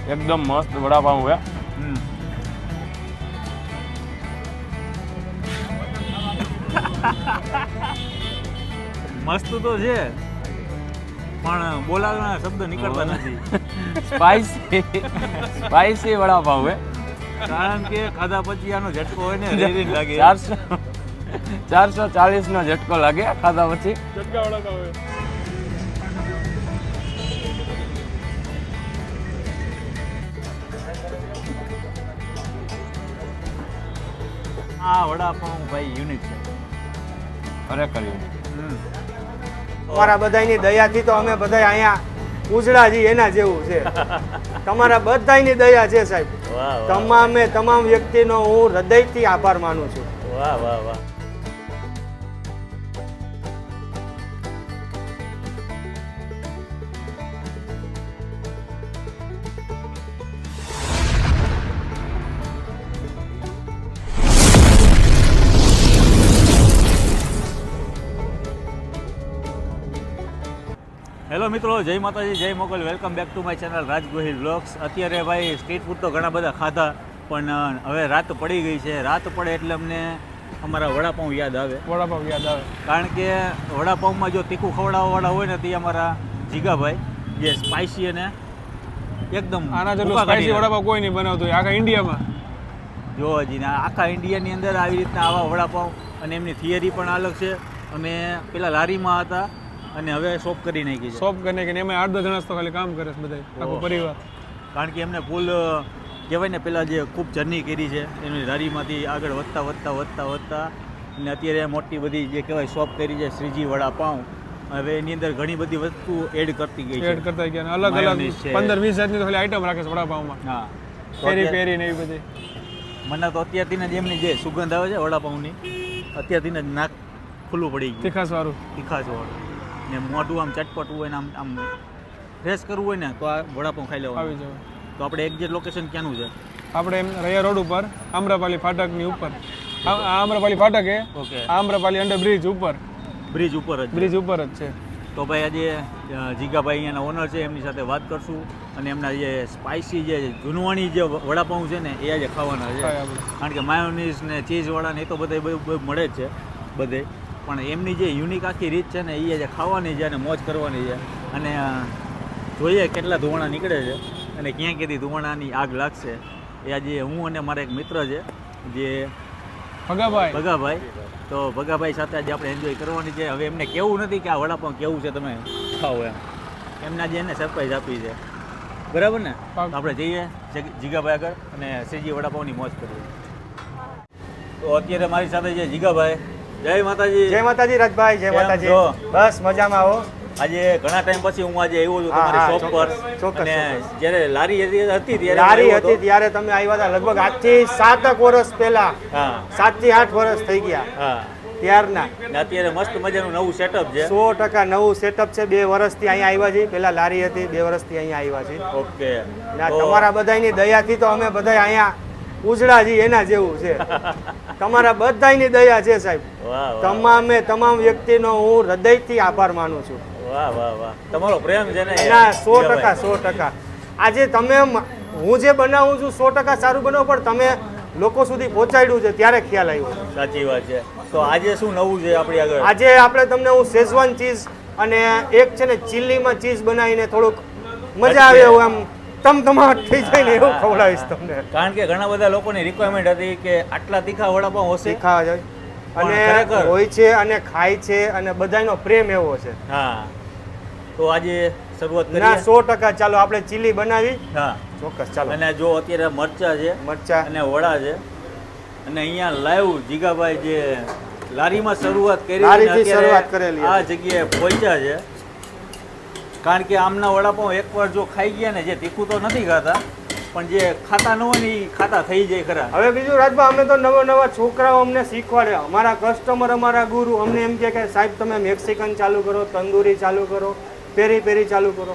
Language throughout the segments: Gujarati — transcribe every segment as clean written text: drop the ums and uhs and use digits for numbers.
एकदम मस्त वड़ा पाव है। મસ્ત તો છે પણ બોલાવવાના શબ્દ નીકળતા નથી स्पाइसी वड़ा पाव है। કારણ કે ખાધા પછી આનો ઝટકો હોય ને રેરીન લાગે 440 નો झटको लागे खाधा પછી। झटका वड़ा पाव है। આ વડાપાઉં ભાઈ યુનિક છે ખરેખર તમારા બધાની દયાથી તો અમે બધા અહીંયા ઉજળા છીએ એના જેવું છે। તમારા બધાની દયા છે સાહેબ। તમામ વ્યક્તિનો હું હૃદયથી આભાર માનું છું। વાહ વાહ વાહ। હેલો મિત્રો, જય માતાજી, જય Mogal, welcome back to my channel Raj Gohil vlogs. અત્યારે ભાઈ સ્ટ્રીટ ફૂડ તો ઘણા બધા ખાધા, પણ હવે રાત પડી ગઈ છે। રાત પડે એટલે અમને અમારા વડાપાઉં યાદ આવે। વડાપાવ યાદ આવે કારણ કે વડાપાઉંમાં જો તીખું ખવડાવવાવાળા હોય ને તે અમારા જીગાભાઈ, જે સ્પાઇસી અને એકદમ આના જેટલું સ્પાઇસી વડાપાવ કોઈ નહીં બનાવતું હોય આખા ઇન્ડિયામાં। જો હજી આખા ઇન્ડિયાની અંદર આવી રીતના આવા વડાપાઉં, અને એમની થિયરી પણ અલગ છે। અમે પેલા લારીમાં હતા અને હવે શોપ કરી નાખી છે। શોપ કરીને કે એમાં 8-10 જણા તો ખાલી કામ કરે છે બધા, આખો પરિવાર। કારણ કે એમને ફૂલ કહેવાય ને પહેલાં જે ખૂબ જર્ની કરી છે એમની લારીમાંથી આગળ વધતા અને અત્યારે મોટી બધી જે કહેવાય શોપ કરી છે શ્રીજી વડાપાઉં। હવે એની અંદર ઘણી બધી વસ્તુ એડ કરતી ગઈ છે, એડ કરતા ગયા અલગ અલગ 15-20 જાતની તો ખાલી આઈટમ રાખે છે વડાપાવમાં। હા, પેરી ને એવી બધી। મને તો અત્યારથી જ એમની જે સુગંધ આવે છે વડાપાઉંની, અત્યારથી જ નાક ખુલ્લું પડી ગયું, તીખાસ વાળું ને મોઢું આમ ચટપટું હોય ને આમ ફ્રેશ કરવું હોય ને તો આ વડાપાઉં ખાઈ લેવાનું આવી જવાય। તો આપણે એક્ઝેક્ટ લોકેશન ક્યાંનું છે? આપણે રૈયા રોડ ઉપર આમ્રપાલી ફાટકની ઉપર, આ આમ્રપાલી ફાટક એ ઓકે, આમ્રપાલી અંડર બ્રિજ ઉપર, બ્રિજ ઉપર જ છે। તો ભાઈ આજે જીગાભાઈ અહીંયાના ઓનર છે, એમની સાથે વાત કરશું અને એમના જે સ્પાઇસી જે જૂનવાણી જે વડાપાઉં છે ને એ આજે ખાવાના છે। કારણ કે માયોનીઝ ને ચીઝવાળા ને એ તો બધે મળે જ છે બધે, પણ એમની જે યુનિક આખી રીત છે ને એ આજે ખાવાની છે અને મોજ કરવાની છે। અને જોઈએ કેટલા ધુવાણા નીકળે છે અને ક્યાં ક્યાંથી ધુવાણાની આગ લાગશે એ આજે હું અને મારા એક મિત્ર છે જે ભગાભાઈ, તો ભગાભાઈ સાથે આજે આપણે એન્જોય કરવાની છે। હવે એમને કેવું નથી કે આ વડાપાઉં કેવું છે તમે ખાઓ એમને આજે એને સરપ્રાઈઝ આપી છે, બરાબર ને? તો આપણે જઈએ જીગાભાઈ આગળ અને શ્રીજી વડાપાઉંની મોજ કરીએ। તો અત્યારે મારી સાથે છે જીગાભાઈ। જય માતાજી। જય માતાજી રાજભાઈ, જય માતાજી। બસ મજામાં આવો। આજે ઘણા ટાઈમ પછી હું આજે આવ્યો છું તમારી શોપ પર, અને જ્યારે લારી હતી ત્યારે તમે આવ્યા હતા, લગભગ આજથી 7 વર્ષ પહેલા, 7 થી 8 વર્ષ થઈ ગયા ત્યારના। અત્યારે મસ્ત મજાનું નવું સેટઅપ છે, 100% નવું સેટઅપ છે। 2 વર્ષથી અહીંયા આવ્યા છીએ, પહેલા લારી હતી, 2 વર્ષથી અહીંયા આવ્યા છીએ। ઓકે, તમારા બધાની દયાથી તો અમે બધા અહીંયા ઉજળા છીએ એના જેવું છે। તમારા બધાની દયા છે સાહેબ। તમામ વ્યક્તિનો હું હૃદયથી આભાર માનું છું। વાહ વાહ વાહ, તમારો પ્રેમ છે ને? ના, 100%। આજે તમે, હું જે બનાવું છું 100% સારું બનાવું, પણ તમે લોકો સુધી પહોંચાડ્યું છે ત્યારે ખ્યાલ આવ્યો। સાચી વાત છે। તો આજે શું નવું છે આપણી આગળ? આજે આપણે તમને હું શેઝવાન ચીઝ અને એક છે ને ચીલીમાં ચીઝ બનાવીને થોડુંક મજા આવે એવું આમ તમતમાટ થઈ જાય ને એવું ખવડાવીશ તમને। કારણ કે ઘણા બધા લોકોની રિક્વાયરમેન્ટ હતી કે આટલા તીખા વડાપાઉં હશે, તીખા જાય અને હોય છે અને ખાય છે અને બધાનો પ્રેમ એવો છે। હા, તો આજે શરૂઆત કરીએ? ના, 100%। ચાલો આપણે ચીલી બનાવી। હા, ચોક્કસ, ચાલો। અને જો અત્યારે મરચા છે, મરચા અને વડા છે, અને અહીંયા લાઈવ જીગાભાઈ જે લારીમાં શરૂઆત કરી, આ જગ્યાએ પહોંચ્યા છે। કારણ કે આમના વડાપાઉં એકવાર જો ખાઈ ગયા ને, જે તીખું તો નથી ખાતા પણ જે ખાતા ન હોય ને એ ખાતા થઈ જાય ખરા। હવે બીજું રાજભાઈ, અમે તો નવા છોકરાઓ અમને શીખવાડે, અમારા કસ્ટમર, અમારા ગુરુ અમને એમ કે સાહેબ તમે મેક્સિકન ચાલુ કરો, તંદૂરી ચાલુ કરો, પેરી ચાલુ કરો,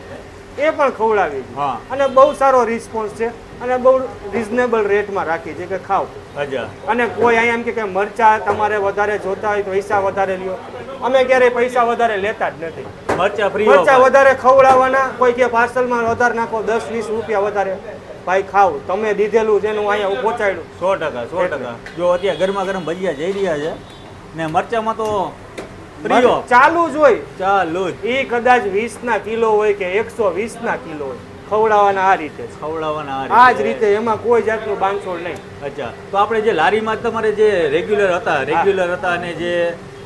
એ પણ ખવડાવી છે। અને બહુ સારો રિસ્પોન્સ છે અને બહુ રિઝનેબલ રેટમાં રાખી છે કે ખાઓ। અને કોઈ અહીંયા એમ કે મરચા તમારે વધારે જોતા હોય તો પૈસા વધારે લ્યો, અમે ક્યારેય પૈસા વધારે લેતા જ નથી। મરચા વધારે ખવડાવવાના, કોઈ કે પાર્સલમાં વધારે નાખો, 10-20 રૂપિયા વધારે, ભાઈ ખાવ તમે દીધેલું છે હું અહીંયા પહોંચાડ્યું. 100%. જો અત્યારે ગરમા ગરમ ભજીયા જઈ રહ્યા છે ને મરચામાં તો પ્રિયો ચાલુ જ હોય. ચાલુ જ એ કદાચ 20 કિલો હોય કે 120 કિલો હોય, ખવડાવવાના આ રીતે જ. ખવડાવવાના આ જ રીતે, એમાં કોઈ જાતનું બાંધછોડ નહીં. અચ્છા, તો આપણે જે લારીમાં તમારે જે રેગ્યુલર હતા અને જે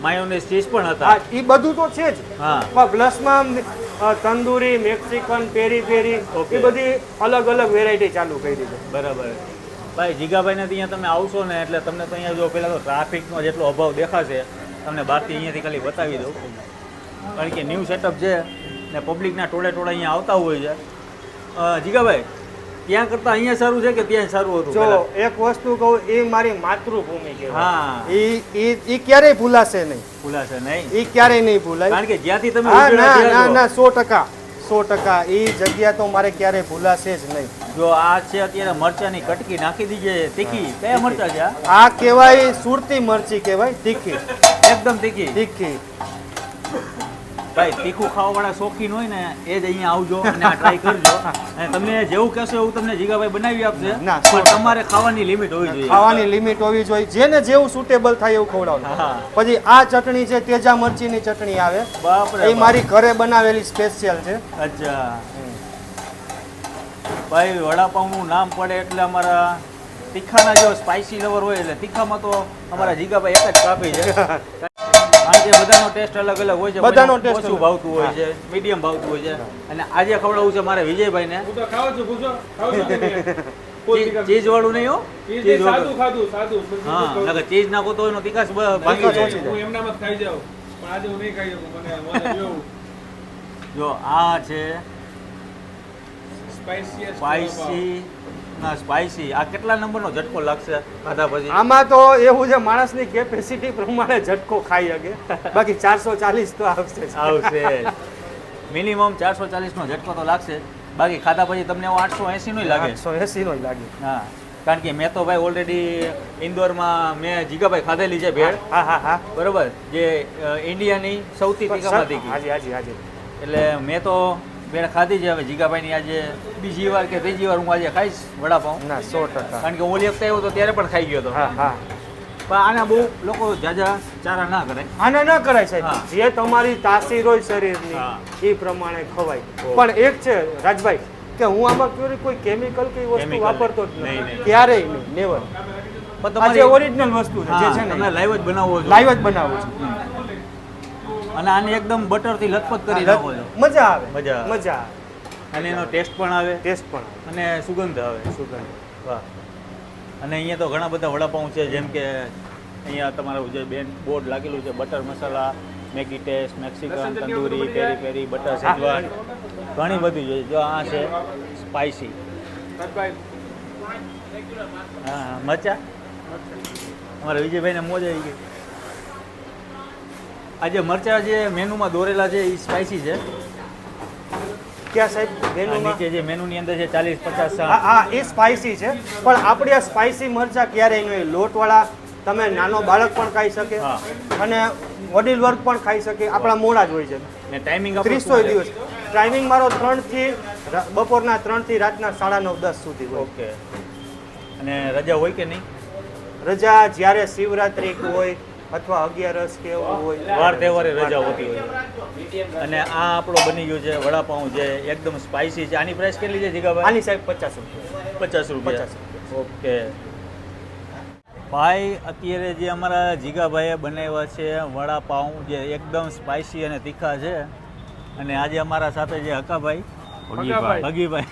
માયોનેઝ ચીઝ પણ હતા, હા, એ બધું તો છે જ. હા. પણ પ્લસમાં તંદૂરી, મેક્સિકન, પેરી પેરી Okay. એ બધી અલગ અલગ વેરાયટી ચાલુ કરી છે. બરાબર. ભાઈ જીગાભાઈને ત્યાં તમે આવશો ને એટલે તમને તો અહીંયા જો પહેલાં તો ટ્રાફિકનો જેટલો અભાવ દેખાશે, તમને બહારથી અહીંયાથી ખાલી બતાવી દઉં, કારણ કે ન્યૂ સેટઅપ છે ને પબ્લિકના ટોળે અહીંયા આવતા હોય છે. જીગાભાઈ, ત્યાં કરતાં અહીંયા સારું છે કે ત્યાં સારું હતું? જો એક વસ્તુ કહું, એ મારી માતૃભૂમિ કહેવાય. હા, એ ક્યારેય ભૂલાશે નહીં. ભૂલાશે નહીં, એ ક્યારેય નહીં ભૂલાય. કારણ કે જ્યાંથી તમે હા, ઉજળા ના થયા ના છો. ના 100%. એ જગ્યા તો મારે ક્યારેય ભૂલાશે જ નહીં. જો આ છે અત્યારે મરચાની કટકી નાખી દીજે તીખી. કયા મરચા છે આ? આ કહેવાય સુરતી મરચી કહેવાય, તીખી. એકદમ તીખી. તીખી. ભાઈ તીખું ખાવાવાળા શોખીન હોય ને એ જ અહીંયા આવજો અને આ ટ્રાય કરજો, અને તમને જેવું કહેશો એવું તમને જીગાભાઈ બનાવી આપશે. ના, પણ તમારે ખાવાની લિમિટ હોવી જોઈએ. ખાવાની લિમિટ હોવી જોઈએ. જેને જેવું સુટેબલ થાય એવું ખવડાવવાનું. હા. પછી આ ચટણી છે, તેજા મરચીની ચટણી આવે. બાપરે એ મારી ઘરે બનાવેલી સ્પેશિયલ છે. અચ્છા. ભાઈ વડાપાઉંનું નામ પડે એટલે અમારા તીખાના જો સ્પાઇસી લવર હોય એટલે તીખામાં તો અમારા જીગાભાઈ એક જ કાપી છે. કારણ કે બધાનો ટેસ્ટ અલગ અલગ હોય છે. બધાનો taste ઓછું અલગ. ભાવતું હોય છે, મીડિયમ ભાવતું હોય છે, અને આજે ખવડાવવું છે મારે વિજયભાઈને. હું તો ખાવ છું, પૂછો ખાવ છું. ચીઝ વાળું નહીં હો, ચીઝ સાદું ખાધું સાદું. હા, નકર ચીઝ નાખો તો એનો તીખાશ ભાંગી જાય. હું એમનામાં જ ખાઈ જાઉં, પણ આજે હું નહીં ખાઈ શકું. મને જેવું જો આ છે સ્પાઈસી સ્પાઇસી. આ કેટલા નંબરનો ઝટકો લાગશે ખાધા પછી? આમાં તો એવું છે, માણસની કેપેસિટી પ્રમાણે ઝટકો ખાઈ શકે. બાકી 440 તો આવશે જ. આવશે મિનિમમ 440 નો ઝટકો તો લાગશે. બાકી ખાધા પછી તમને 880 નો લાગે. 880 નો લાગે. હા, કારણ કે મેં તો ભાઈ ઓલરેડી ઇન્દોરમાં મેં જીગાભાઈ ખાધેલી છે ભેળ. હા હા હા. બરોબર, જે ઇન્ડિયાની સૌથી તીખામાં તીખી. હાજી હાજી હાજી. એટલે મેં તો ભેળ ખાધી છે. હવે જીગાભાઈની આજે બીજી વાર કે ત્રીજી વાર હું આજે ખાઈશ વડાપાઉં. ના 100%. કારણ કે ઓલી વખતે આવ્યો તો ત્યારે પણ ખાઈ ગયો હતો. હા હા. પણ આના બહુ લોકો જાજા ચારા ના કરે. આના ન કરાય સાહેબ. હા. જે તમારી તાસીર હોય શરીરની હા. એ પ્રમાણે ખવાય. પણ એક છે રાજભાઈ, કે હું આમાં કોઈ કેમિકલ કે વસ્તુ Chemical વાપરતો જ નહીં, નથી. નહીં. ક્યારેય નહીં, નેવર. પણ આ જે તમારી ઓરિજિનલ વસ્તુ છે, જે છે તમે ને લાઈવ જ બનાવો છો. લાઈવ જ બનાવું છું. અને આને એકદમ બટરથી લથપથ કરી નાખો છો. મજા આવે. મજા આવે. મજા આવે. અને એનો ટેસ્ટ પણ આવે ટેસ્ટ પણ આવે. અને સુગંધ આવે. સુગંધ. વાહ. અને અહીંયા તો ઘણા બધા વડાપાઉં છે, જેમ કે અહીંયા તમારું જે બોર્ડ લાગેલું છે, બટર મસાલા, મેગી ટેસ્ટ, મેક્સિકન, તંદૂરી, પેરી પેરી, બટર શેઝવાન, ઘણી બધી છે. જો આ છે સ્પાઇસી. હા, મરચા. અમારા વિજયભાઈને મોજ આવી ગઈ. આજે મરચા જે મેનુમાં દોરેલા છે એ સ્પાઇસી છે. ક્યાં સાહેબ આ મેનુમાં? નીચે જે મેનુની અંદર છે 40, 50, હા હા, એ સ્પાઇસી છે. પણ આપણે આ સ્પાઇસી મરચા ક્યારેય નહીં. લોટવાળા તમે નાનો બાળક પણ ખાઈ શકે હા. અને વડીલ વર્ગ પણ ખાઈ શકે. આપણા મોડા જ હોય છે. ને ટાઈમિંગ 300 દિવસ. ટાઈમિંગ મારો 3 થી બપોરના 3 થી રાતના 9:30, 10 સુધી હોય. ઓકે. અને રજા હોય કે નહીં? રજા જ્યારે શિવરાત્રી હોય અથવા 11 કે એવું હોય, વાર તહેવારે રજા હોતી હોય. અને આ આપણો બની ગયો છે વડાપાઉં, જે એકદમ સ્પાઇસી છે. આની પ્રાઇસ કેટલી છે જીગાભાઈ? આની સાહેબ 50 રૂપિયા. 50 રૂપિયા. 50 ઓકે ભાઈ, અત્યારે જે અમારા જીગાભાઈએ બનાવ્યા છે વડાપાઉં, જે એકદમ સ્પાઇસી અને તીખા છે. અને આજે અમારા સાથે જે હકાભાઈ, ભગીભાઈ. ભગીભાઈ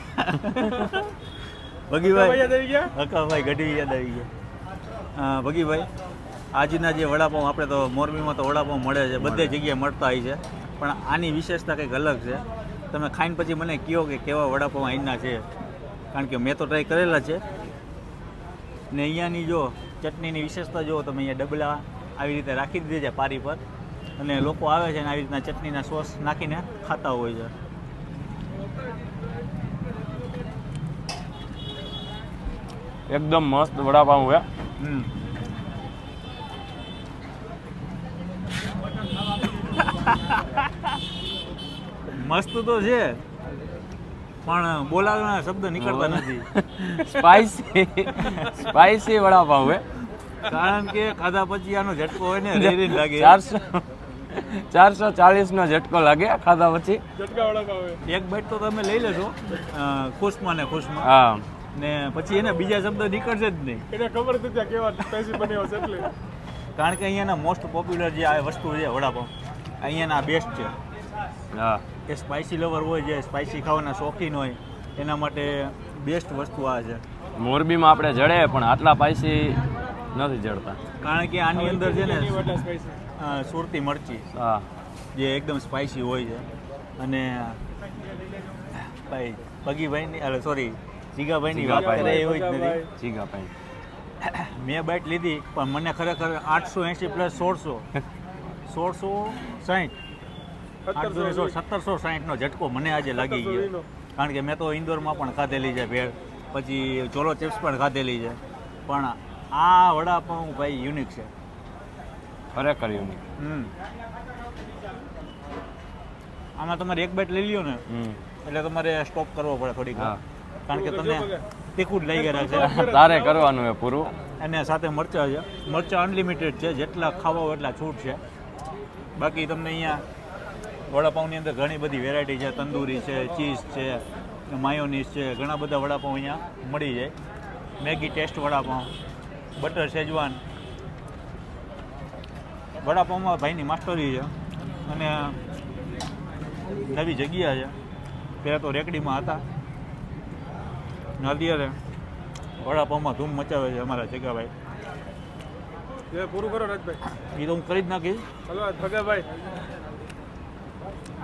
ભગીભાઈ હકાભાઈ ગઢવી યાદ આવી ગયા. ભગીભાઈ, આજના જે વડાપાઉં, આપણે તો મોરબીમાં તો વડાપાઉં મળે છે, બધે જગ્યાએ મળતા હોય છે, પણ આની વિશેષતા કંઈક અલગ છે. તમે ખાઈને પછી મને કહો કે કેવા વડાપાઉં અહીંના છે, કારણ કે મેં તો ટ્રાય કરેલા છે. ને અહીંયાની જો ચટણીની વિશેષતા જુઓ તમે, અહીંયા ડબલા આવી રીતે રાખી દીધી છે પારી પર, અને લોકો આવે છે અને આવી રીતના ચટણીના સોસ નાખીને ખાતા હોય છે. એકદમ મસ્ત વડાપાઉં છે. હમ. મસ્ત તો છે, પણ બોલાવવાના શબ્દ નીકળતા નથી સ્પાઈસી વડાપાઉં હે કારણ કે ખાધા પછી આનો ઝટકો હોય ને રેરીને લાગે 440 નો ઝટકો લાગે ખાધા પછી. એક બાઈટ તો તમે લઈ લેશો ખુશમાં ને ખુશમાં, હા ને પછી એને બીજા શબ્દ નીકળશે જ નહીં. એને ખબર નથી ત્યાં કેવા સ્પાઈસી બન્યો છે એટલે. કારણ કે અહીંયાના મોસ્ટ પોપ્યુલર જે આ વસ્તુ છે વડાપાઉં, અહીંયાના બેસ્ટ છે. હા એ સ્પાઇસી લવર હોય, જે સ્પાઇસી ખાવાના શોખીન હોય, એના માટે બેસ્ટ વસ્તુ આ છે. મોરબીમાં આપણે જડે પણ આટલા સ્પાઈસી નથી જડતા. કારણ કે આની અંદર છે ને સુરતી મરચી હા જે એકદમ સ્પાઇસી હોય છે. અને ભાઈ પગીભાઈની અરે સોરી જીગાભાઈની વાત કરે એવી જ નથી. જીગાભાઈ મેં બાઇટ લીધી પણ મને ખરેખર 880 પ્લસ 1660 1760 નો ઝટકો મને આજે લાગી ગયો. કારણ કે મેં તો ઇન્દોરમાં પણ ખાધેલી છે ભેળ, પછી ચોલો ચિપ્સ પણ ખાધેલી છે, પણ આ વડાપાઉં ભાઈ યુનિક છે. ખરેખર યુનિક. આમાં તમારે એક બાઈટ લઈ લ્યો ને એટલે તમારે સ્ટોપ કરવો પડે થોડીક, કારણ કે તમને તીખું જ લઈ ગયા છે. તારે કરવાનું છે પૂરું. અને સાથે મરચાં છે, મરચાં અનલિમિટેડ છે, જેટલા ખાવા હોય એટલા છૂટ છે. બાકી તમને અહીંયા વડાપાઉંની અંદર ઘણી બધી વેરાયટી છે, તંદૂરી છે, ચીઝ છે, માયોનીઝ છે, ઘણા બધા વડાપાઉં અહીંયા મળી જાય. Maggi taste vada pav, butter schezwan, વડાપાઉંમાં ભાઈની માસ્ટરી છે. અને નવી જગ્યા છે, પહેલાં તો રેકડીમાં હતા, અત્યારે વડાપાઉંમાં ધૂમ મચાવે છે અમારા જગાભાઈ. પૂરું કરો રાજભાઈ. એ તો હું કરી જ નાખીશ. હલો ભગાભાઈ,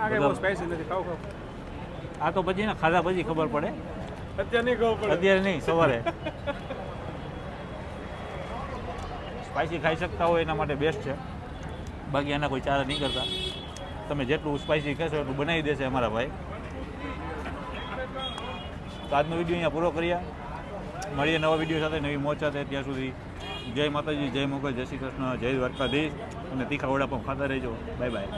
આ કઈ બહુ સ્પાઈસી નથી, ખાવ ખાવ. આ તો પછી ને ખાધા પછી ખબર પડે, અત્યારે નહીં ખબર પડે. અત્યારે નહીં, સવારે. સ્પાઈસી ખાઈ શકતા હોય એના માટે બેસ્ટ છે, બાકી એના કોઈ ચારા નહીં કરતા. તમે જેટલું સ્પાઈસી કહેશો એટલું બનાવી દેશે અમારા ભાઈ. તો આજનો વિડીયો અહીંયા પૂરો કરીએ. મળીએ નવા વિડીયો સાથે, નવી મોજ સાથે. ત્યાં સુધી જય માતાજી, જય મોગલ, જય શ્રી કૃષ્ણ, જય દ્વારકાધીશ. અને તીખા વડાપાઉં ખાતા રહેજો. Bye bye.